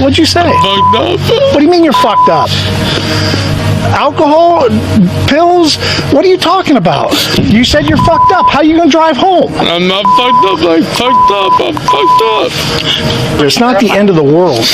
What'd you say? Fucked up. What do you mean you're fucked up? Alcohol? Pills? What are you talking about? You said you're fucked up. How are you going to drive home? I'm not fucked up. I'm fucked up. I'm fucked up. It's not the end of the world.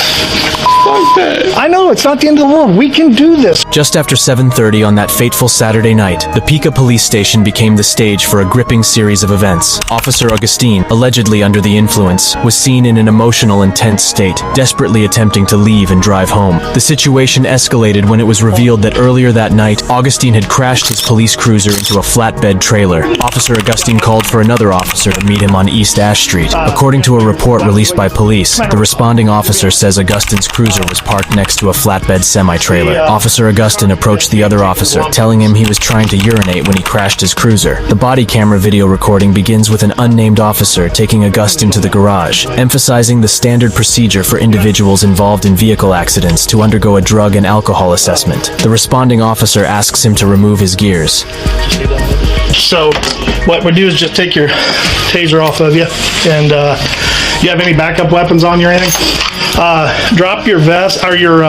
Fuck that. I know, it's not the end of the world. We can do this. Just after 7:30 on that fateful Saturday night, the Pica police station became the stage for a gripping series of events. Officer Augustine, allegedly under the influence, was seen in an emotional and tense state, desperately attempting to leave and drive home. The situation escalated when it was revealed that earlier that night, Augustine had crashed his police cruiser into a flatbed trailer. Officer Augustine called for another officer to meet him on East Ash Street. According to a report released by police, the responding officer says Augustine's cruiser was parked next to a flatbed semi-trailer. Officer Augustine approached the other officer, telling him he was trying to urinate when he crashed his cruiser. The body camera video recording begins with an unnamed officer taking Augustine to the garage, emphasizing the standard procedure for individuals involved in vehicle accidents to undergo a drug and alcohol assessment. The responding officer asks him to remove his gears. So, what we do is just take your taser off of you, and you have any backup weapons on you or anything? Drop your vest or your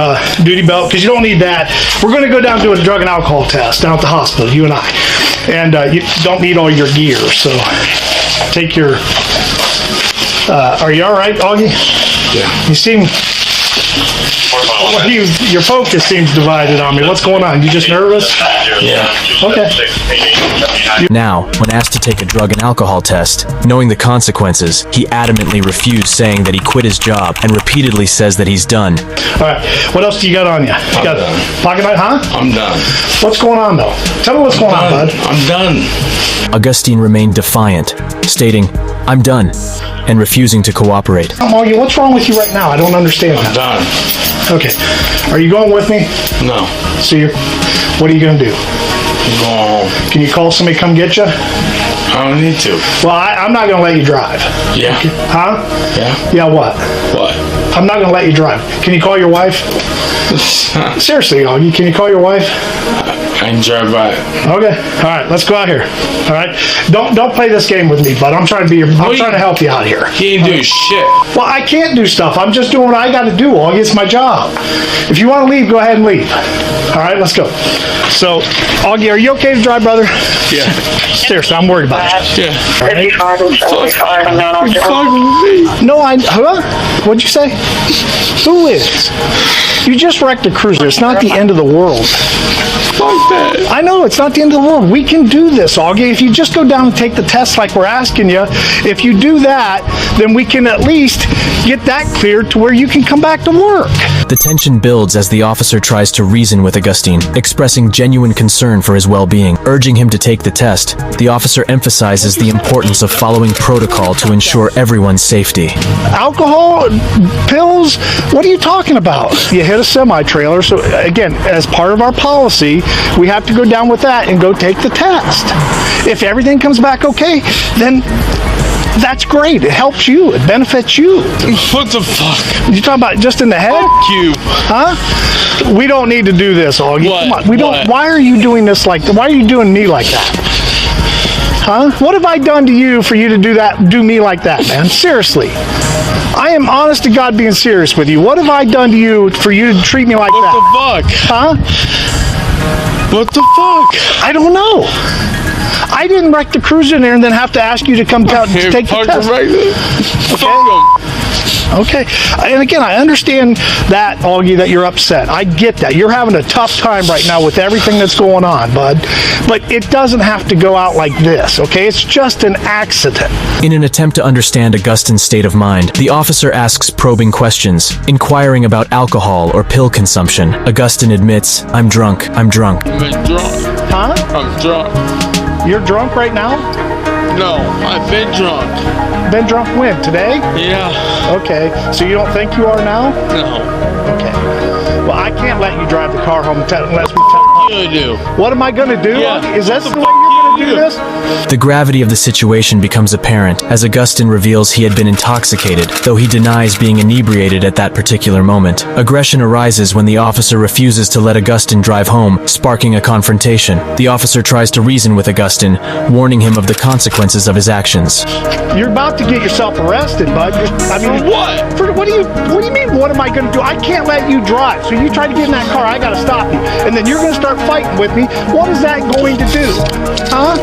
duty belt, because you don't need that. We're going to go down and do a drug and alcohol test down at the hospital, you and I. And you don't need all your gear, so take your... are you all right, Augie? Yeah. You seem... your focus seems divided on me. What's going on? You just nervous? Yeah. Okay. Now, when asked to take a drug and alcohol test, knowing the consequences, he adamantly refused, saying that he quit his job and repeatedly says that he's done. All right. What else do you got on you? You got done. pocket knife, huh? I'm done. What's going on, though? Tell me what's going on, bud. I'm done. Augustine remained defiant, stating, "I'm done," and refusing to cooperate. Augie, what's wrong with you right now? I don't understand I'm that. done. Okay. Are you going with me? No. So what are you going to do? I'm going home. Can you call somebody to come get you? I don't need to. Well, I'm not going to let you drive. Yeah. Huh? Yeah. Yeah, what? What? I'm not going to let you drive. Can you call your wife? Seriously, Augie, can you call your wife? I can drive by. Okay. All right. Let's go out here. All right. Don't play this game with me, bud. I'm trying to trying to help you out here. He ain't doing shit. Well, I can't do stuff. I'm just doing what I got to do, Augie. It's my job. If you want to leave, go ahead and leave. All right. Let's go. So, Augie, are you okay to drive, brother? Yeah. Seriously, I'm worried about you. Yeah. All right? You're fucking with me. No, huh? What'd you say? Who is? You just wrecked a cruiser. It's not the end of the world. Fuck that. I know, it's not the end of the world. We can do this, Augie. If you just go down and take the test like we're asking you, if you do that, then we can at least get that cleared to where you can come back to work. The tension builds as the officer tries to reason with Augustine, expressing genuine concern for his well-being. Urging him to take the test, the officer emphasizes the importance of following protocol to ensure everyone's safety. Alcohol? Pills? What are you talking about? You hit a semi-trailer, so again, as part of our policy, we have to go down with that and go take the test. If everything comes back okay, then that's great. It helps you. It benefits you. What the fuck? You talking about just in the head? Fuck you. Huh? We don't need to do this, Augie. What? Come on. We don't. What? Why are you doing this like that? Why are you doing me like that? Huh? What have I done to you for you to do me like that, man? Seriously. I am honest to God being serious with you. What have I done to you for you to treat me like that? What the fuck? Huh? What the fuck? I don't know. I didn't wreck the cruiser in there and then have to ask you to come down to take the Fuck test. right there. Fuck him. Okay. And again, I understand that, Augie, that you're upset. I get that. You're having a tough time right now with everything that's going on, bud. But it doesn't have to go out like this, okay? It's just an accident. In an attempt to understand Augustine's state of mind, the officer asks probing questions, inquiring about alcohol or pill consumption. Augustine admits, "I'm drunk, I'm drunk." I'm drunk. Huh? I'm drunk. You're drunk right now? No, I've been drunk. Been drunk when? Today? Yeah. Okay. So you don't think you are now? No. Okay. Well, I can't let you drive the car home unless we tell You do. What am I going to do? Yeah. Is that the way What the you're going to do this? The gravity of the situation becomes apparent as Augustine reveals he had been intoxicated, though he denies being inebriated at that particular moment. Aggression arises when the officer refuses to let Augustine drive home, sparking a confrontation. The officer tries to reason with Augustine, warning him of the consequences of his actions. You're about to get yourself arrested, bud. For what? What do you mean, what am I going to do? I can't let you drive. So you try to get in that car, I got to stop you. And then you're going to start fighting with me. What is that going to do? Huh?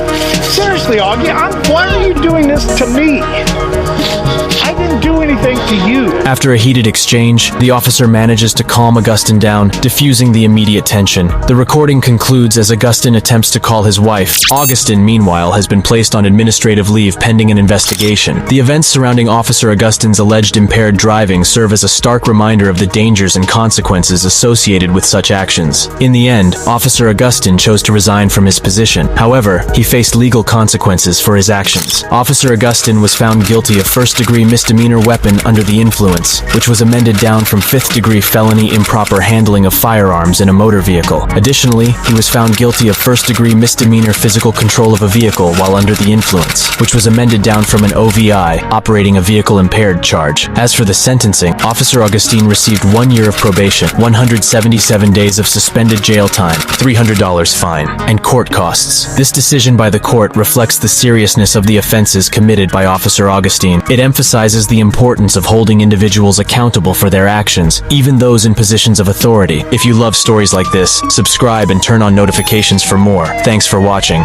Seriously, Augie, why are you doing this to me? I didn't do anything to you. After a heated exchange, the officer manages to calm Augustine down, diffusing the immediate tension. The recording concludes as Augustine attempts to call his wife. Augustine, meanwhile, has been placed on administrative leave pending an investigation. The events surrounding Officer Augustine's alleged impaired driving serve as a stark reminder of the dangers and consequences associated with such actions. In the end, Officer Augustine chose to resign from his position. However, he faced legal consequences for his actions. Officer Augustine was found guilty of first-degree misdemeanor weapon under the influence, which was amended down from fifth-degree felony improper handling of firearms in a motor vehicle. Additionally, he was found guilty of first-degree misdemeanor physical control of a vehicle while under the influence, which was amended down from an OVI, operating a vehicle impaired charge. As for the sentencing, Officer Augustine received 1 year of probation, 177 days of suspended jail time, $300 fine, and court costs. This decision by the court reflects the seriousness of the offenses committed by Officer Augustine. It emphasizes the importance of holding individuals accountable for their actions, even those in positions of authority. If you love stories like this, subscribe and turn on notifications for more. Thanks for watching.